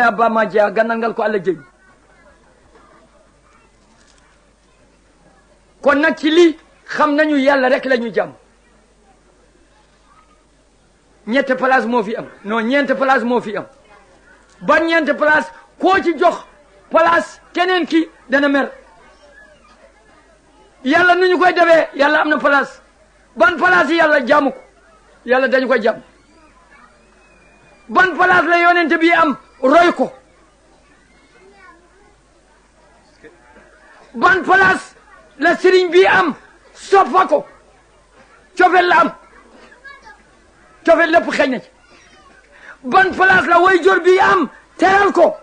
abba ma jeeya gandal ngal ko Allah jeeyi kon nag ci lii xam nañu yàlla rek la ñu jàmm ñette place moo fi am non ñeent place moo fi am ban ñeent place koo ci jox place keneen ki dana mer yàlla nu ñu koy defee yàlla am na place ban place yàlla jaamu ko yàlla dañu koy jàmm ban place la yonent bi am roy ko ban place la sëriñ bi am soppa ko cofet la am cofet lépp xëy na ci ban place la way jor bi am teral ko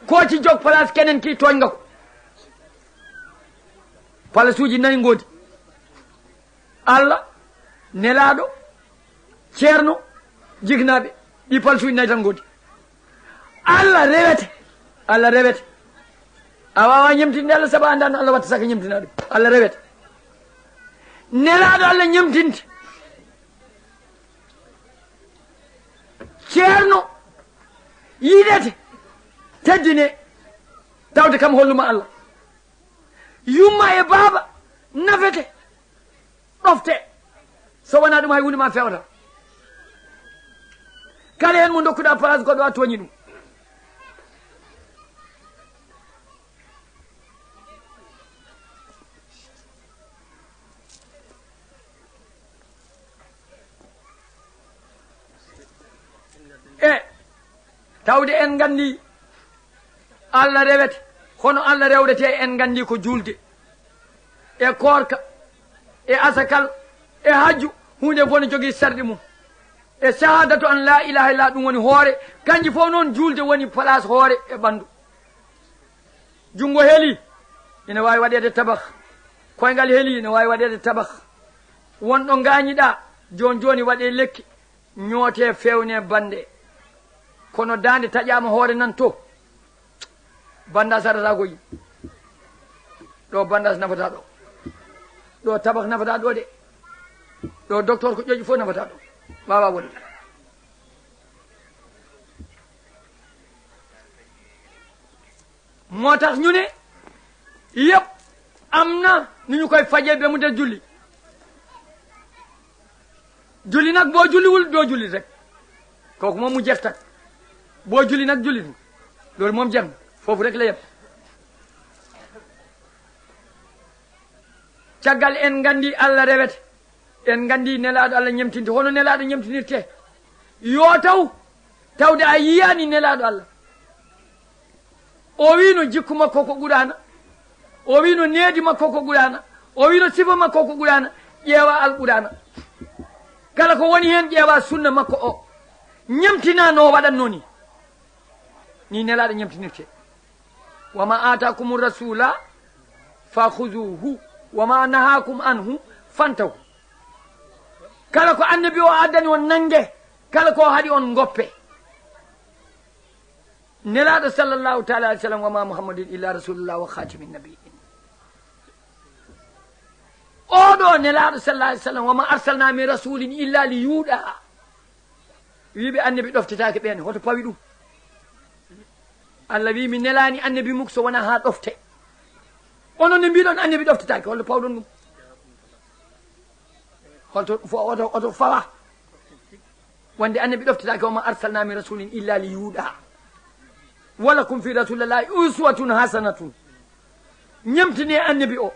koo ci jóg place keneen kii tooñ nga ko pala suuji nayi ngoodi Allah nelaaɗo ceerno jignaaɓe ɗi pal suuji nayi tan ngoodi Allah rewete a wawa ñemtinde Allah saabu andano Allah watta saka ñemtina ɗum Allah rewete nelaaɗo Allah ñemtinte ceerno yiɗete teddine tawde kam holluma Allah yumma e baaba nafete ɗofte so wona ɗum hay hunde ma fewata kala hen mo dokkuɗa place goɗɗo a tooñi ɗum e tawde en gandi Allah rewete hono Allah rewdete en gandi ko julde e korka e asakal e hajju hunde fof ne jogii sarɗi mum e shahadatu an la ilaha illallah ɗum woni hoore kanji fof noon julde woni place hoore e ɓanndu junngo heeli ene waawi waɗede tabak koyngal heeli ene waawi waɗede tabak wonɗo ngaañiɗa joni joni waɗe lekki ñoote fewne bande kono dande taƴama hoore nan to bandas aɗata koyi ɗo bandas nafata ɗo tabak nafata ɗo de ɗo docteur ko ƴoƴi fof nafata ɗo wawa woni moo tax ñu ne yëpp am na nu ñu koy fajee ba mu des julli julli nag boo julliwul doo julli rek kooku moom mu jeex tak boo julli nag jullit loolu moom jeex na foofu rek la yem caggal en gandi Allah rewete en gandi nelaaɗo Allah ñemtinte hono nelaaɗo ñemtinirte yo tawde a yiyani nelaaɗo Allah o wino jikku makko ko ɓurana o wino needi makko ko ɓurana o wino sifa makko ko ɓurana ƴeewa al ɓurana kala ko woni hen ƴeewa sunna makko o ñemtina no waɗanno ni nelaaɗo ñemtinirte wama atakum rasula fakhuzuhu wama nahakum anhu fantahu kala ko annabi o addani on nangue kala ko haɗi on goppe nelaaɗo sallllahu taala alih w sallam wama muhammadin illa rasulullah wa khatimin nabiyin oɗo nelaaɗo sallah alih w sallam wama arsalna min rasulin illa li yuuɗa wiɓe annabi ɗoftetake ɓene hoto pawi ɗum Allah wi mi nelani annabi muk so wona ha ɗofte onon ne mbiɗon annabi ɗoftetake holto pawɗon ɗum holto oto fawa wonde annabi ɗoftetake wama arsalna min rasulin illa li yuuɗa walakum fi rasulillahi uswatun hasanatun ñemtini annabi o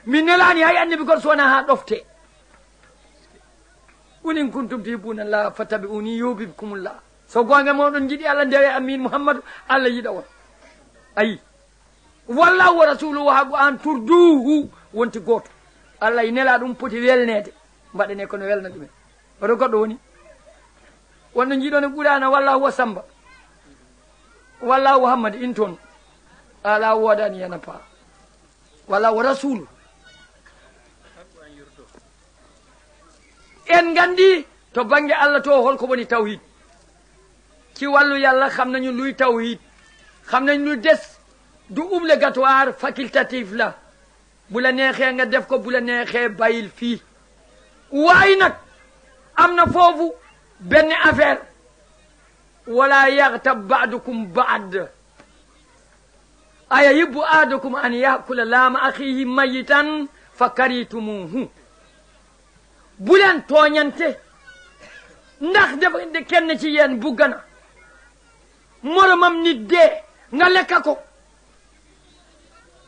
mi nelani hay annabi goto so wona ha ɗofte qul in kuntum tuhibbuna llah fattabi'uni yuhibbukumullah so gonga moɗon jiiɗi Allah ndewe amin Muhammadu Allah yiɗa on ayi wallahu wa rasuluhu hago an turduhu wonti goto Allah nela ɗum poti welnede mbaɗane kono welna ɗumen oto goɗɗo woni wonno jiiɗone ɓurana wallahu wa samba wallahu Muhammad in toon ala wodani yana pa wallahu wa rasulu en gandi to banggue Allah to holko woni tawhid ci wàllu yàlla xam nañu luy tawhid xam nañu lu des du obligatoire facultatif la bu la neexee nga def ko bu la neexee bàyyil fii waaye nag am na foofu benn affaire wala yaghtab ba'dukum ba'd ayahibbu ahadukum an yakula laama axiihi mayitan fa karitumuhu bu leen tooñante ndax dafa kenn ci yéen bugg na moromam nit dee nga lekka ko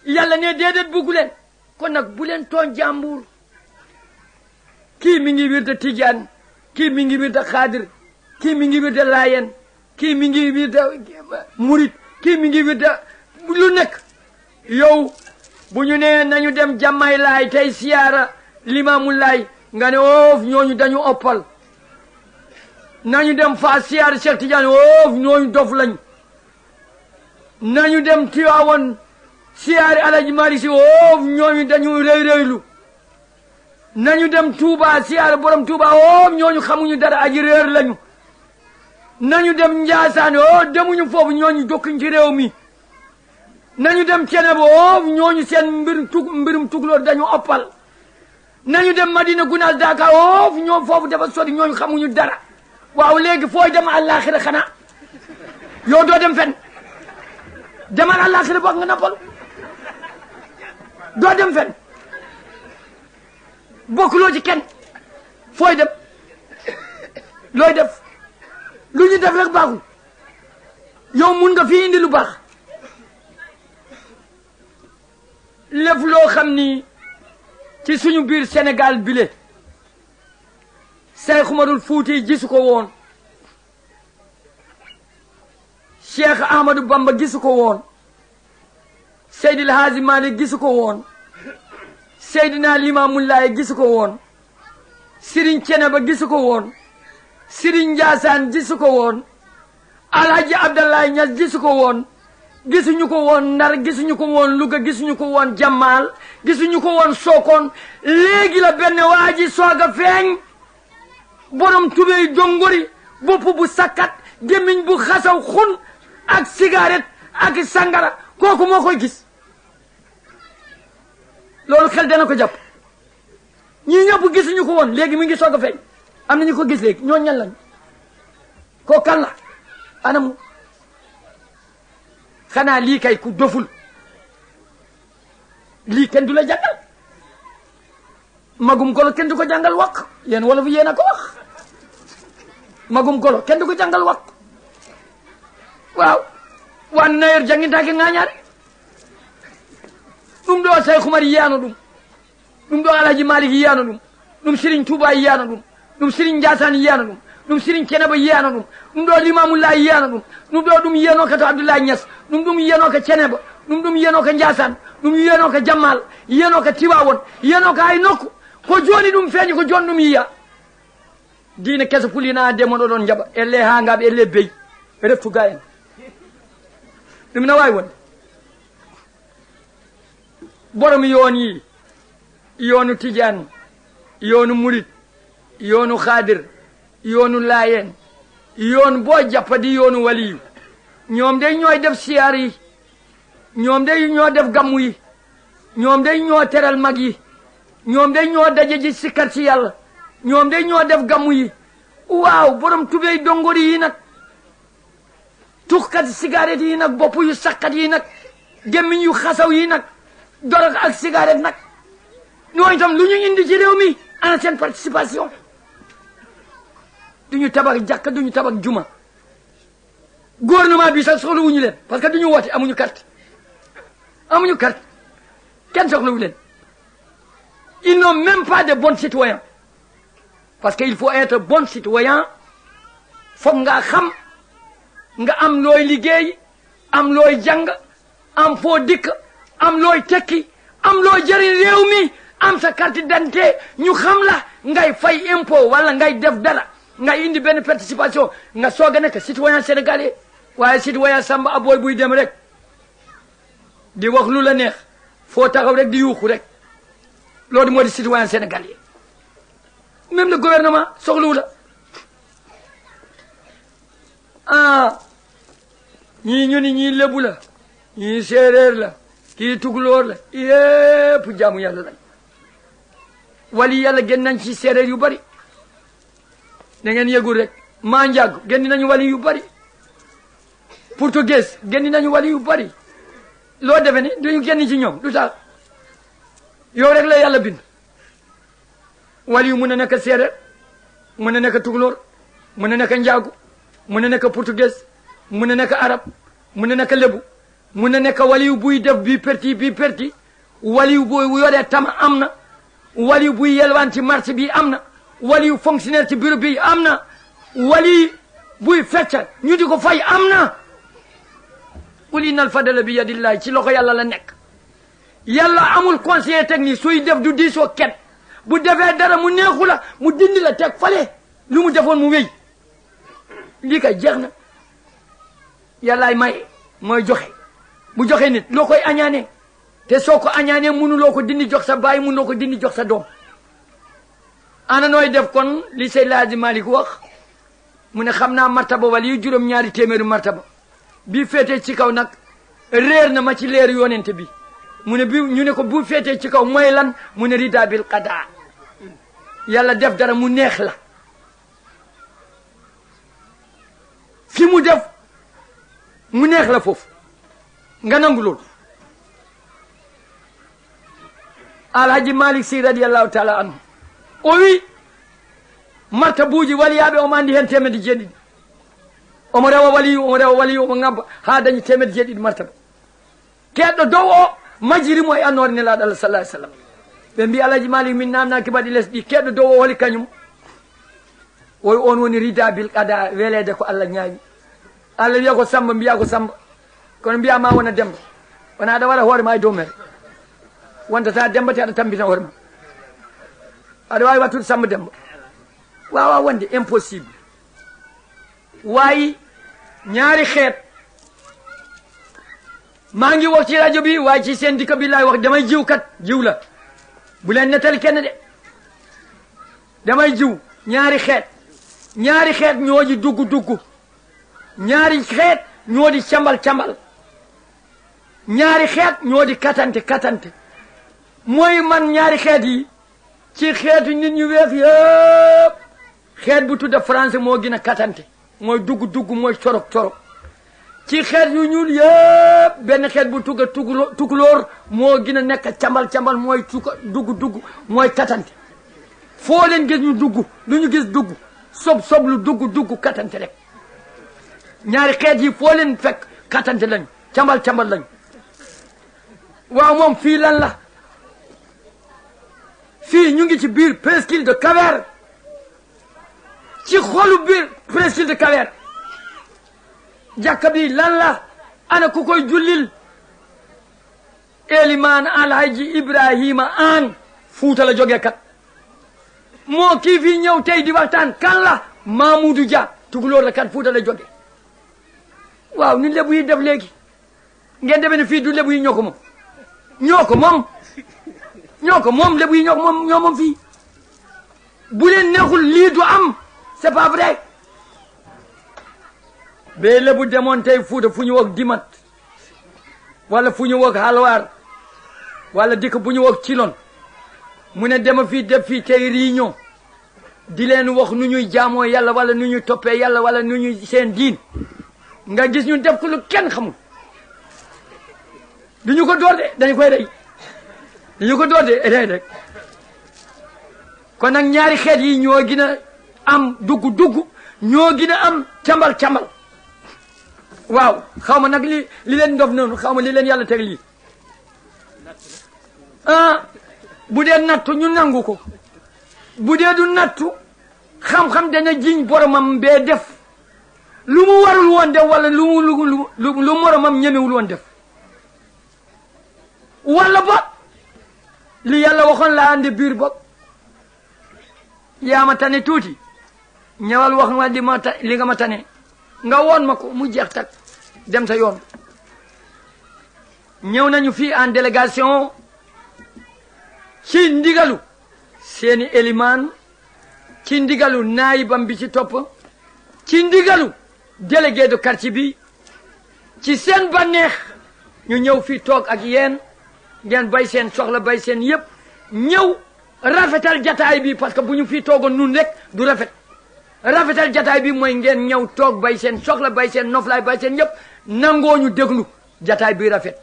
yàlla ne déedéet buggu leen kon nag bu leen tooñ jàmbur kii mi ngi wirda tijaan kii mi ngi wirda xaadir kii mi ngi wirda laayen kii mi ngi wirda murit kii mi ngi wirda lu nekk yow bu ñu nee nañu dem jàmmay laay tey siyaara limaamu laay nga ne oof ñooñu dañu oppal nañu dem fa siyaara Cheikh Tidiane oof ñooñu dof lañu nañu dem Tiwaawoon siyaari Alaji Mari Si oof ñooñu dañu rëy rëylu nañu dem Touba siyaari borom Touba oof ñooñu xamuñu dara aji réer lañu nañu dem Njaasaan oof demuñu foofu ñooñu jokkuñ ci réew mi nañu dem Ceneba oof ñooñu seen mbirum tukulóor dañu oppal nañu dem Madina Gunaas Daaka oof ñoom foofu dafa sori ñooñu xamuñu dara waaw léegi fooy dem àllaaxira xanaa yow doo dem fen demal àllaaxira bokk nga nappal doo dem fen bokkuloo ci kenn fooy dem looy def lu ñu def rek baaxul yow mun nga fi indi lu baax lépp loo xam ni ci suñu biir Sénégal bile Cheikh Umarul Fuuti gisu ko woon Cheikh Ahmadou Bamba gisu ko woon Seydil Haaji Maalik gisu ko woon Seydina Limaamu Laay gisu ko woon Sëriñ Ceneba gisu ko woon Sëriñ Njaasaan gisu ko woon Alhaji Abdallahi Ñas gisu ko woon gisuñu ko woon Ndar gisuñu ko woon Louga gisuñu ko woon Jammaal gisuñu ko woon Sokone léegi la benn waa ji soog a feeñ borom tubéy dongori bopp bu sakkat gémmiñ bu xasaw xun ak cigarette ak sangara kooku moo koy gis loolu xel dana ko jàpp ñii ñëpp gisuñu ko woon léegi mi ngi soog a feeñ am na ñu ko gis léegi ñoo ñan lañ koo kan la anamu xanaa lii kay ku doful lii kenn du la jàngal magum golo kenn du ko jàngal wax yéen wala fu yéen a ko wax magum golo kenn du ko jàngal wax waaw wan nayor jangintake ŋañaare ɗum ɗo Cheikh Oumar yiyano ɗum ɗo Alhaji Malik yiyano ɗum Serigne Touba yiyano ɗum Serigne Ndiassane yiyano ɗum Serigne Ceneba yiyano ɗum ɗo Limamoulaye yiyano ɗum ɗo ɗum yiyanoka to Abdoulaye Niass ɗum yiyanoka Ceneba ɗum yiyanoka Ndiassane ɗum yiyanoka Jammal yiyanoka Tiwawon yiyanoka hay nokku ko joni ɗum feeñi ko joni ɗum yiya diine kesa pulina demoɗo ɗon jaɓa elle hangaɓe elle beyi reftu ga en ɗum na wawi wonde borom yoon yi yoonu Tijaan yoonu Murit yoonu Xaadir yoonu Laayeen yoon boo jàppadi yoonu waliyu ñoom day ñooy def siyaar yi ñoom day ñoo def gammu yi ñoom day ñoo teral mag yi ñoom day ñoo daje ji sikkar ci yàlla ñoom day ñoo def gammu yi waaw borom tubéy dongori yi nag tuxkat cigarette yi nag bopp yu sakkat yi nag gémmiñ yu xasaw yi nag dorog ak cigarette nag ñoo itam lu ñu indi ci réew mi ana seen participation duñu tabax jàkka duñu tabax juma gouvernement bi sax soxla wuñu leen parce que duñu woote amuñu carte kenn soxla wu leen ils n'ont même pas de bons citoyens parce que il faut être bon citoyen foog nga xam nga am looy liggéey am looy jàng am foo dikk am looy tekki am looy jëriñ réew mi am sa carte d'identité ñu xam la ngay fay impôt wala ngay def dara ngay indi benn participation nga soog a nekk citoyen sénégalais waaye citoyen Samba Aboy buy dem rek di wax lu la neex foo taxaw rek di yuuxu rek loolu moo di citoyen sénégalais même le gouvernement soxlawu la ah ñii ñu ni ñii lébu la ñii séeréer la kii tukulóor la yépp jaamu yàlla lañ wali yàlla génn nañ ci séeréer yu bari da ngeen yëgul rek maa njàgg génn nañu wali yu bari portugais génn nañu wali yu bari loo defe ni duñu génn ci ñoom lu tax yow rek la yàlla bind wali yu mun a nekk séeréer mun a nekk tukulóor mun a nekk njaagu mun a nekk portugais mun a nekk arab mun a nekk lébu mun a nekk waliyu buy def bii perti waliyu buy yoree tama am na waliyu buy yelwaan ci marché bi am na waliyu fonctionnaire ci bureau bi am na wali buy fecca ñu di ko fay am na qul inna al fadla bi yadillahi ci loxo yàlla la nekk yàlla amul conseiller technique suy def du diisoo kenn bu defee dara mu neexu la mu dindi la teg fale lu mu defoon mu wéy lii kay jeex na yàllaay may mooy joxe bu joxe nit loo koy añaane te soo ko añaanee mënuloo ko dindi jox sa baay mënuloo ko dindi jox sa doom ana nooy def kon li Seydi Hadji Malick wax mu ne xam naa martaba wala yu juróom-ñaari téeméeri martaba bii féetee ci kaw nag réer na ma ci leer yonente bi mu ne bi ñu ne ko bu féetee ci kaw mooy lan mu ne rida bil qadaa yàlla def dara mu neex la fi mu def mu neex la foofu nga nangu loolu alhaji malik si radiallahu taala anhu o wi martabuji waliyaɓe omo andi hen temedde jeeɗiɗi omo rewa waliyu omo ngabba ha dañi temedde jeeɗiɗi martaba keɗɗo dow o majjirimo e annore nelaɗo allah sallah alih sallam ɓe mbi alhaji malik min namnaki baɗi lesɗi keɗɗo dow o holi kañum oy on woni rida bil qada welede ko allah ñaami allah wiya ko samba mbiya ko samba kono mbiya ma wona demba wona aɗa waɗa hoore ma e dow mere wonta ta demba te aɗa tambita hoore ma aɗa wawi wattude samba demba wawa wonde impossible wayi ñaari xeet maa ngi wax ci rajo bi waaye ci seen dikka bi laay wax damay jiw kat jiw la bu leen nettali kenn de damay jiw ñaari xeet ñoo di dugg ñaari xeet ñoo di cambal ñaari xeet ñoo di katante mooy man ñaari xeet yi ci xeetu nit ñu weef yëpp xeet bu tudda français moo gën a katante mooy dugg mooy corog ci xeet yu ñuul yëpp benn xeet bu tugga tukulóor moo gën a nekk cambal mooy dugg mooy katante foo leen gis ñu dugg lu ñu gis dugg sob lu dugg katante rek ñaari xeet yi foo leen fekk katante lañu cambal lañu waaw moom fii lan la fii ñu ngi ci biir presqu'île de Cap-Vert ci xolu biir presqu'île de Cap-Vert jàkka bi lan la ana ku koy jullil Elimaan Alhaji Ibrahima Aan Fuuta la jógee kat moo kii fii ñëw tey di waxtaan kan la Mamoudou Dia tukulóor la kat Fuuta la jógee waaw ni lebu yi def léegi ngeen demee ne fii du lebu yi ñoo ko moom lebu yi ñoo moom fii bu leen neexul lii du am c'est pas vrai bee lebu demoon tey Fuuta fu ñu wax dimat wala fu ñu wax halwaar wala dikk bu ñu wax cilon mu ne dema fii def fii tey réunion di leen wax nu ñuy jaamoo yàlla wala nu ñuy toppee yàlla wala nu ñuy seen diin nga gis ñu def ko lu kenn xamul duñu ko door de dañu koy rey dañu ko door de rek kon nag ñaari xeet yi ñoo gën a am dugg ñoo gën a am cambal waaw xaw ma nag li leen ndof noonu xaw ma li leen yàlla teg lii bu dee nattu ñu nangu ko bu dee du nattu xam-xam dana jiñ boromam bee def lu mu warul woon def wala lu moromam ñemewul woon def wala ba li yàlla waxoon laa andi biir bopp yaa ma tane tuuti ñëwal wax ma li nga ma tane nga woon ma ko mu jeex tak dem sa yoon ñëw nañu fii en délégation ci ndigalu seeni élimaan ci ndigalu naayibam bi ci topp ci ndigalu délégué de quartier bi ci seen bànneex ñu ñëw fii toog ak yéen ngeen bay seen soxla bay seen yëpp ñëw rafetal jataay bi parce que bu ñu fii toogoon nun rek du rafetal jataay bi mooy ngeen ñëw toog bay seen soxla bay seen noflaay bay seen yëpp nangoo ñu déglu jataay bi rafet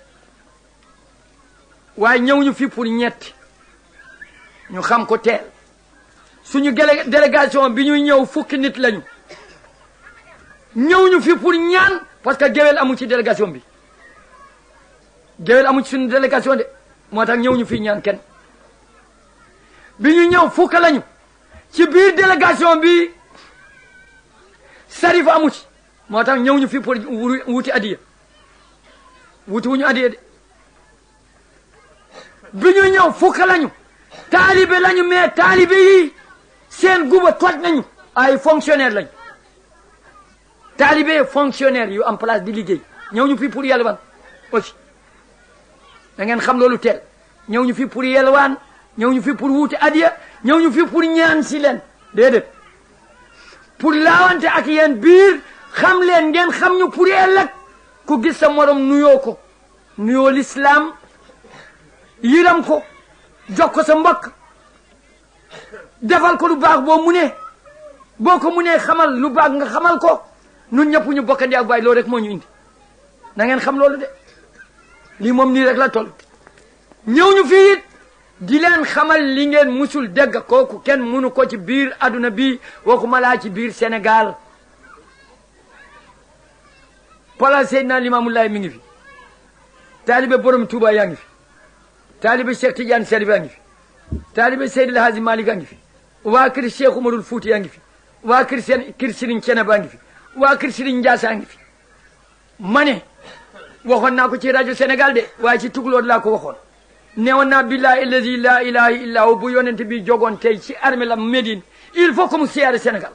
waaye ñëw ñu fi pour ñetti ñu xam ko teel suñu délégation bi ñuy ñëw fukki nit lañu ñëw ñu fi pour ñaan parce que géwél amu ci délégation bi géwél amu ci suñu délégation de moo tax ñëw ñu fi ñaan kenn bi ñu ñëw fukk lañu ci biir délégation bi sarif amu ci moo tax ñëw ñu fi pour wuti adiya wuti wuñu adiya de bi ñu ñëw fukk lañu taalibe lañu mais taalibe yi seen guba toj nañu ay fonctionnaire lañu taalibe fonctionnaire yu en place di liggéey ñëw ñu fi pour yelwaan aussi da ngeen xam loolu teel ñëw ñu fi pour yelwaan ñëw ñu fi pour wuti adiya ñëw ñu fi pour ñaan si leen déedéet pour laawante ak yéen biir xam leen ngeen xam ñu pour ëllëg ku gis sa morom nuyoo ko nuyoo l'islam yiram ko jox ko sa mbokk defal ko lu baax boo munee boo ko munee xamal lu baax nga xamal ko nun ñëpp ñu bokkandi ak baay loolu rek moo ñu indi na ngeen xam loolu de lii moom nii rek la toll ñëw ñu fii it di leen xamal li ngeen musul dégg kooku kenn munu ko ci biir aduna bi waxuma laa ci biir Sénégal pala Seydina Limaamu Laay mi ngi fi taalibe borom Touba yaa ngi fi taalibe Cheikh Tidiane Chérif yaa ngi fi taalibe Seydil Hadji Malick yaa ngi fi waa kër Cheikh Umarul Fouti yaa ngi fi waa kër Serigne Thiénaba ngi fi waa kër Serigne Ndiassa ngi fi ma ne waxoon naa ko ci rajo Sénégal de waaye ci tukulóor laa ko waxoon newoon naa billahi allazi la ilaha illa hu bu yonent bi jogoon tey ci armée la Médine il faut que mu siyaare Sénégal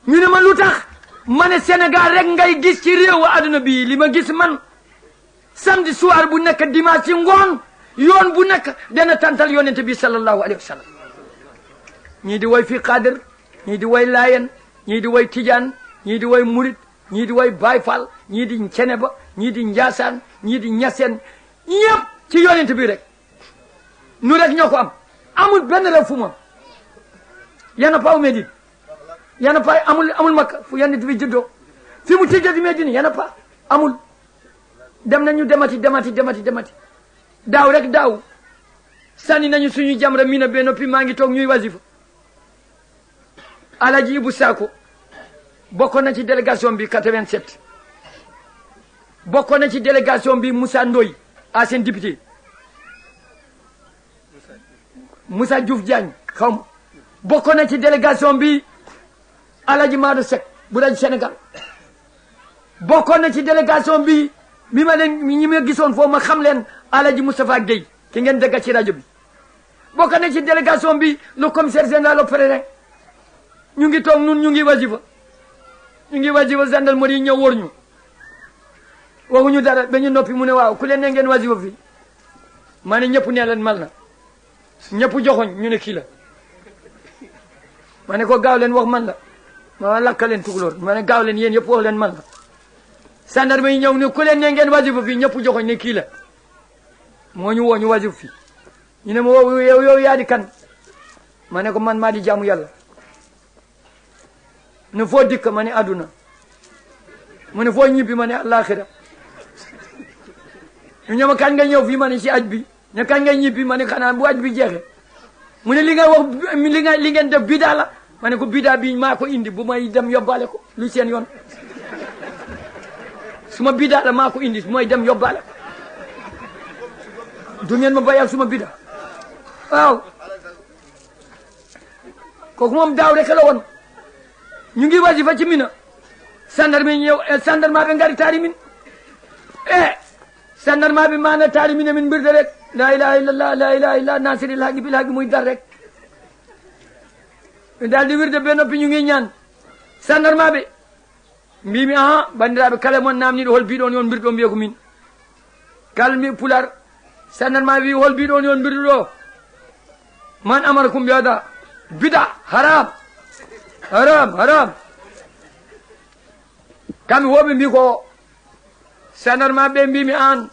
ñu ne ma lu tax ma ne Sénégal rek ngay gis ci réewu adduna bi li ma gis man samedi soir bu nekk dimanche ci ngoon yoon bu nekk dana tantal yonent bi sallallahu alayhi wa sallam ñii di woy fii Xaadir ñii di woy Layen ñii di woy Tijaan ñii di woy Murit ñii di woy Baay Faal ñii di Ceneba ñii di Njaasaan ñii di Ñaseen ñëpp ci yonent bi rek nu rek ñoo ko am amul benn rew fu moom yana pa Médine yana pa amul Makka fu yonent bi juddoo fi mu tijjati Médine yana pa amul dem nañu demati daaw rek daaw sànni nañu suñu jamra mina be noppi maa ngi toog ñuy wasifa Alaji Ibu Saako bokkoon na ci délégation bi 87 bokkoon na ci délégation bi Moussa Ndoye ancien député Moussa Diouf Diagne xaw ma bokkoon na ci délégation bi Alaji Maadou Seck bu rajo Sénégal bokkoon na ci délégation bi ma leen ñi ma gisoon foofu ma xam leen Alaji Moustapha Gueye ki ngeen dégg ci rajo bi bokkoon na ci délégation bi le commissaire général au Pèlerin ñu ngi toog nun ñu ngi wasifa gendarmerie ñëw wër ñu waxuñu dara ba ñu noppi mu ne waaw ku leen ne ngeen wasifa fii maa ne ñëpp nee leen mal na ñëpp joxoñ ñu ne kii la ma ne ko gaaw leen wax man la ma lakka leen tukulóor ma ne gaaw leen yéen yëpp wax leen man la gendarme yi ñëw ne ku leen ne ngeen wasifa fii ñëpp joxoñ ne kii la moo ñu woo ñu wasifa fii ñu ne ma wow yow yaa di kan ma ne ko man maa di jaamu yàlla ne foo dikk ma ne àdduna mu ne foo ñibbi ma ne àllaaxira ñu ñëw ma kañ nga ñëw fii ma ne si aj bi ne kañ ngay ñibbi ma ne xanaa bu aj bi jeexee mu ne li nga wax li ngeen def bidaa la ma ne ko bidaa bi maa ko indi bu may dem yóbbaale ko lu seen yoon suma bidaa la maa ko indi bu may dem yóbbaale ko du ngeen ma bàyyi ak suma bidaa waaw kooku moom daaw rek la woon ñu ngi wasifa ci Mina sandarma ñëw sandarma be ngari taari min sandarma be maana taari min min mbirde rek la ilaha illallah la ilaha illa nasiril haqi bil haqi muy dar rek daal di wirde be noppi ñu ngi ñaan sandarma be mbimi aha bandiraɓe kala mon namniɗo hol mbiɗon yon mbirɗo mbiye ko min kalmi pular sandarma wi hol mbiɗon yon mbirɗo man amara kum mbiyada bida haram kamɓe woɓe mbi ko sandarma ɓe mbimi an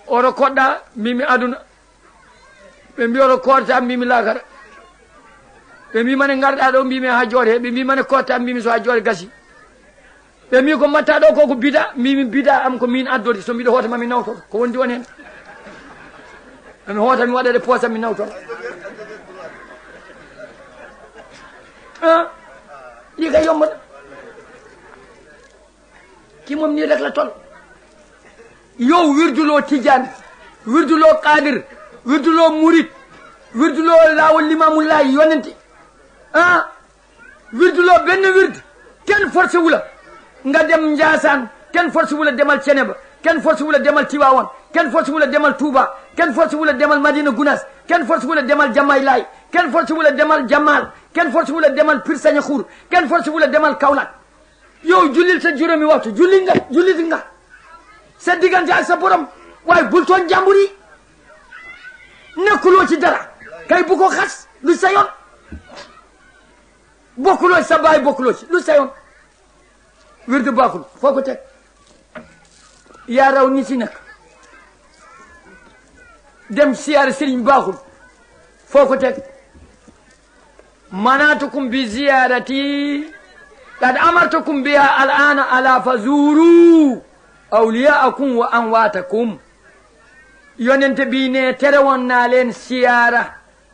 oto koɗɗa mbimi aduna ɓe mbi oto korta mbimi lakara ɓe mbimane garɗa ɗo mbimi ha jooɗe ɓe mbimane kotta mbimi so ha jooɗe gasi ɓe mi ko matta ɗo koko bida mimi bida am ko min addode so mbiɗo hoota mami nawtoto ko wondi on hen ami hoota mi waɗade poosam mi nawtoto yi kay yombaɗa ki moom nii rek la tol yow wirduloo tijaan wirduloo qaadir wirduloo murit wirduloo laawol limamullahi yonenti wirduloo benn wird kenn forcé wula nga dem Njaasaan kenn forcé wula demal Ceneba kenn forcé wula demal Tiwaawan kenn forcé wula demal Touba kenn forcé wula demal Madina Gunaas kenn forcé wula demal Jamay Laay kenn forcé wula demal Jamaal kenn forcé wula demal Pir Saña Xuur kenn forcé wula demal Kaolack yow jullil sa juróomi waxtu jullit nga sa diggante ak sa borom waaye bul tooñ jàmbur yi nekkuloo ci dara kay bu ko xas lu sa yoon bokkuloo ci sa baay bokkuloo ci lu sa yoon wirdu baaxul foo ko teg yaa raw ni si nag dem siyaare sëriñ baaxul foo ko teg manatukum bi ziyarati qad amartukum biha al'ana ala fazuru awliyaakum wa amwatakum yonente bi ne tere woon naa leen siyaara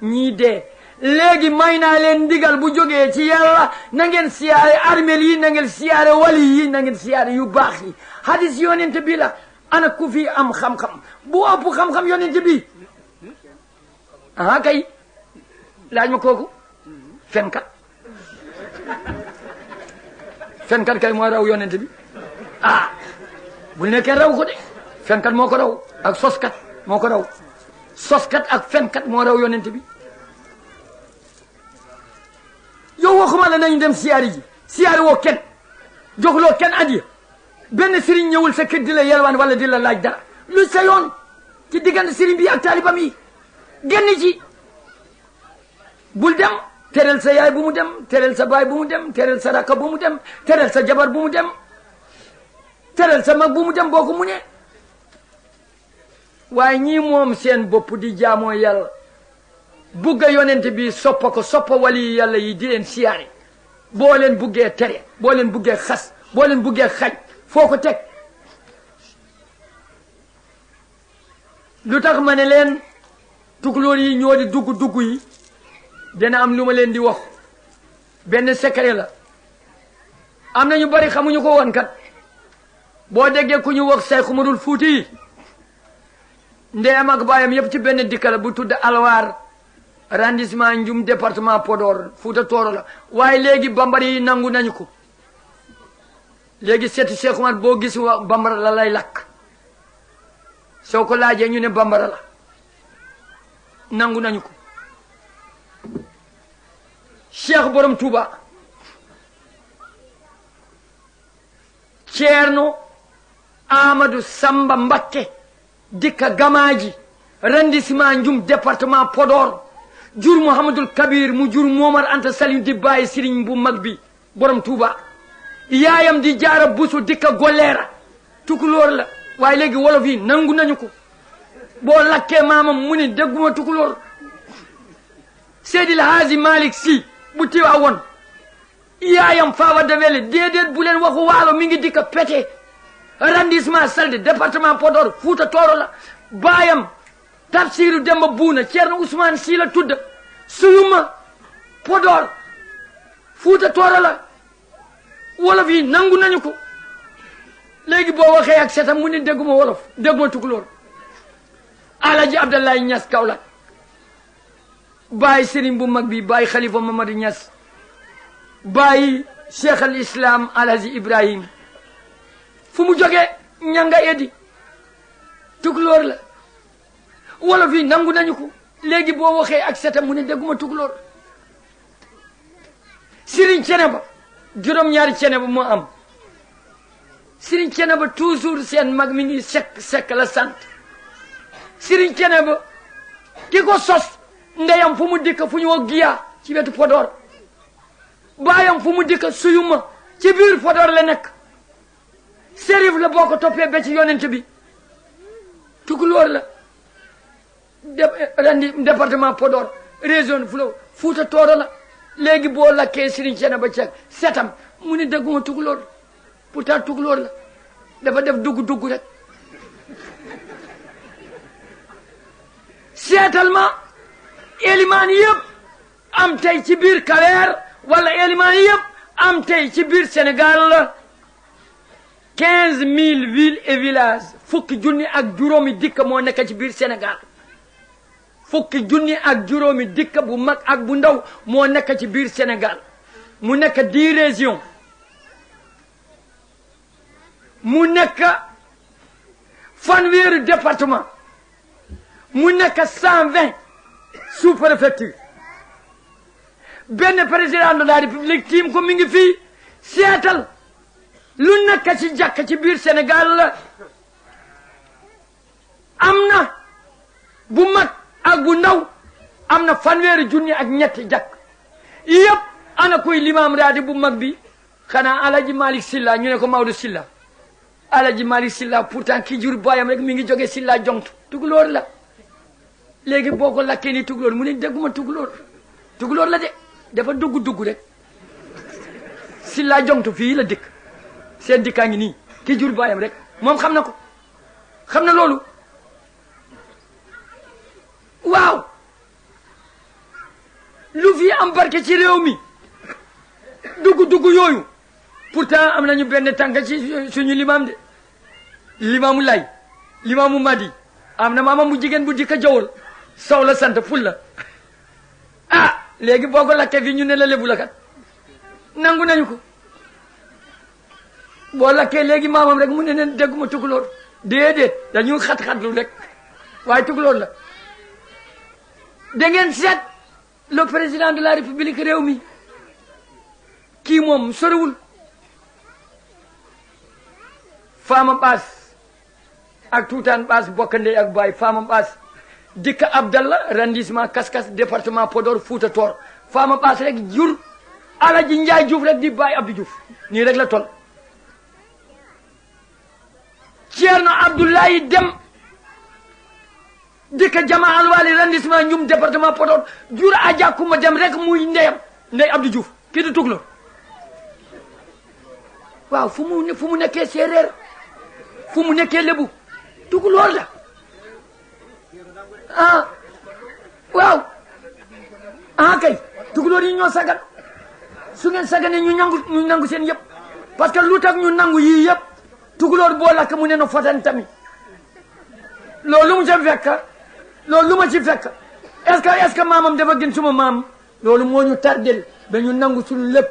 ñii dee léegi may naa leen ndigal bu jógee ci yàlla na ngeen siyaare armel yi na ngeen siyaare wali yi na ngeen siyaare yu baax yi hadis yonente bi la ana ku fi am xam-xam bu ëpp xam-xam yonente bi aha kay laaj ma kooku fenkat fenkat kay moo raw yonente bi bul nekkee raw ko de fenkat moo ko raw ak soskat moo ko raw soskat ak fenkat moo raw yonente bi yow waxuma la nañu dem siyaari ji siyaari woo kenn joxloo kenn adiya benn sëriñ ñëwul sa kër di la yelwaan wala di la laaj dara lu sa yoon ci diggante sëriñ bi ak taalibam yi génn ci bul dem tereel sa yaay bu mu dem tereel sa baay bu mu dem tereel sa rakka bu mu dem tereel sa jabar bu mu dem tereel sa mag bu mu dem boo ko muñee waaye ñii moom seen bopp di jaamoo yàlla bugga yonent bi soppa ko soppa wali yàlla yi di leen siyaare boo leen buggee tere boo leen buggee xas boo leen buggee xaj foo ko teg lu tax ma ne leen tukulóor yi ñoo di dugg yi dina am lu ma leen di wax benn secret la am na ñu bari xamuñu ko woon kat boo déggee ku ñu wax Seex Umarul Fuuti yi ndeyam ak baayam yëpp ci benn dikka la bu tudd Alwaar arrondissement Ndioum département Podor Fuuta Tooro la waaye léegi bambara yi nangu nañu ko léegi seeti Seex Umar boo gis wa bambara la lay lakk soo ko laajee ñu ne bambara la nangu nañu ko Cheikh Borom Touba Ceerno Amadou Samba Mbakke dikka Gamaaji arrondissement Ndioum département Podor jur Mouhamadul Kabir mu jur Momar Anta Sali di bàyyi sëriñ bu mag bi Borom Touba yaayam di Jaara Busu dikka Golleera tukulóor la waaye léegi wolof yi nangu nañu ko boo lakkee maamam mu ni dégguma tukulóor Seydil Haaji Malick Sy bu Tiwaawoon yaayam Faawa Dawele déedéet bu leen waxu waalo mi ngi dikka Pété arrondissement Salde département Podor Fuuta Tooro la baayam Tafsiru Demba Buuna Ceerno Ousmane Sy la tudd Suyuma Podor Fuuta Tooro la wolof yi nangu nañu ko léegi boo waxee ak setam mu ni dégguma wolof dégguma tukulóor Alaji Abdoulaye Niass Kaolack bàyyi sëriñ bu mag bi bàyyi Khalifa Mamadou Niass bàyyi Cheikh al Islam Alhaji Ibrahim fu mu jógee ñanga edi tukulóor la wolof yi nangu nañu ko léegi boo waxee ak setam mu ne dégguma tukulóor sëriñ Ceneba juróom-ñaari Ceneba moo am sëriñ Ceneba toujours seen mag mi ngi sekk la sant sëriñ Ceneba ki ko sos ndeyam fu mu dikk fu ñu wax Giya ci wetu Podor baayam fu mu dikk Suyuma ci biir Podor la nekk Serif la boo ko toppee ba ci yonent bi tukulóor la département Podor région Fuuta Tooro la léegi boo lakkee Sëriñ Ceneba Cek setam mu ni dégguma tukulóor pourtant tukulóor la dafa def dugg rek seetal ma élimaan yëpp am tey ci biir Kaleer wala élimaan yëpp am tey ci biir Sénégal 15 000 villes et villages fukki junni ak juróomi dikk moo nekk ci biir Sénégal fukki junni ak juróomi dikk bu mag ak bu ndaw moo nekk ci biir Sénégal mu nekk 10 régions mu nekk fanweeri département mu nekk 120 sous-préfecture benn président de la république tiim ko mi ngi fii seetal lu nekk ci jàkk ci biir Sénégal am na bu mag ak bu ndaw am na fanweeri junni ak ñetti jàkk yëpp ana kuy limaam raadi bu mag bi xanaa Alaji Malick Silla ñu ne ko Maodo Silla Alaji Malick Silla pourtant ki jur baayam rek mi ngi jóge Silla jongt tukulóor la léegi boo ko lakkee ni tukulóor mu ne dégguma tukulóor la de dafa dugg rek Silla jongt fii la dëkk seen dikkaa ngi nii ki jur baayam rek moom xam na ko xam na loolu waaw lu fi am barke ci réew mi dugg yooyu pourtant am nañu benn tànk ci suñu limaam de limaamu lay limaamu madi am na maama mu jigéen bu dikka jawol sow la sant ful la ah léegi boo ko lakkee fii ñu ne la lébu la kat nangu nañu ko boo lakkee léegi maamam rek mu ne leen dégguma tukulóor déedéet dañu xat-xatlu rek waaye tukulóor la da ngeen seet le président de la république réew mi kii moom soriwul Fama Baas ak Tuutaan Baas bokkandey ak baay Fama Baas dikk Abdallah arrondissement Kaskas département Podor Fouta Toor Fama Baas rek jur Alaji Njaay Juuf rek di baay Abdou Juuf nii rek la tol Ceerno Abdoulaye Dem dikk Jama Alwaali arrondissement Ñum département Podor jur Aja Kumba Dem rek muy ndeyam ndey Abdou Juuf kii di tukulóor waaw fu mu nekkee séeréer fu mu nekkee lébu tukulóor la ah waaw kay tukulóor yi ñoo sagan su ngeen sagane ñu nangu seen yëpp parce que lu tax ñu nangu yii yëpp tukulóor boo lakk mu ne no fotan tamit loolu mu ca fekk loolu lu ma ci fekk est-ce que maamam dafa gën suma maam loolu moo ñu tardel ba ñu nangu suñu lépp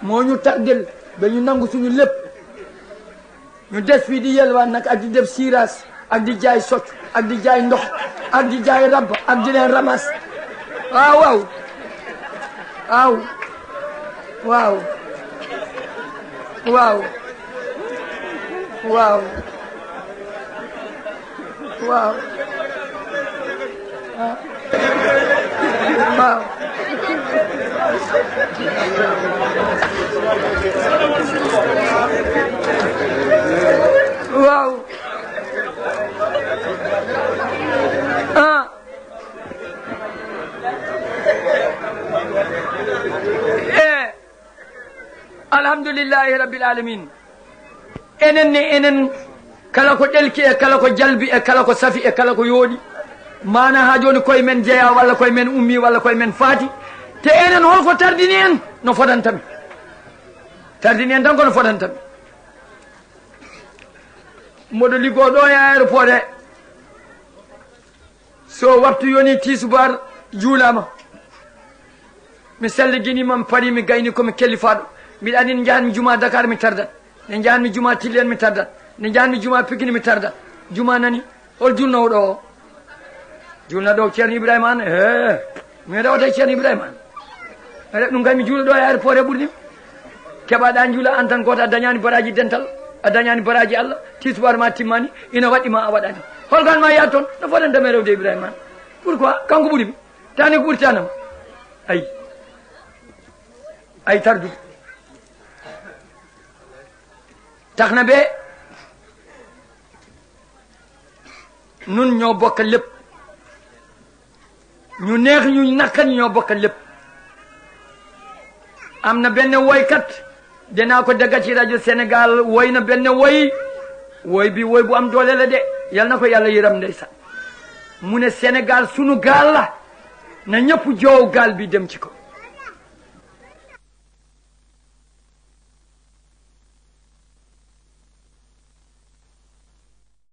moo ñu tardel ba ñu nangu suñu lépp ñu des fii di yelwaan nag ak di def siiraas ak di jaay socc ak di jaay ndox ak di jaay rab ak di leen ramas waaw alhamdulillahi rabbil alamin enen kala ko ɗelki e kala ko jalbi e kala ko safi e kala ko yooɗi mana ha joni koye men jeeya walla koye men ummi walla koye men faati te enen holko tardini en no fodantami tardini en tan kono fodantami mboɗo liggoo ɗo e aéroport he so waftu yoni tisubar juulama mi salliginima mi paari mi gayni komi kellifaɗo mbiɗa andi ne jahanmi juma Dakar mi tardat ne jahanmi juma Tillen mi tardat ne jahanmi juma Pikine mi tardat juma nani hol julnowo ɗo o julna ɗo ceerno Ibrahima an mi rewata ceerno Ibrahima an ɗum kam mi juula ɗo e aéroport he ɓurɗim keɓaɗa juula an tan goto a dañani baraji dental a dañani baraji Allah tisubar ma timmani ina waɗima a waɗani holkan ma yaha toon no fotantame rewde Ibrahima an pourquoi kanko ɓuurimi tani ko ɓuritanama ay tardude tax na be nun ñoo bokk lépp ñu neex ñu nakkan ñoo bokk lépp am na benn woykat dinaa ko dégg ci rajo Sénégal woy na benn woy bi woy bu am doole la de yal na ko yàlla yërëm ndeysaan mu ne Sénégal sunu gaal la na ñëpp joow gaal bi dem ci ko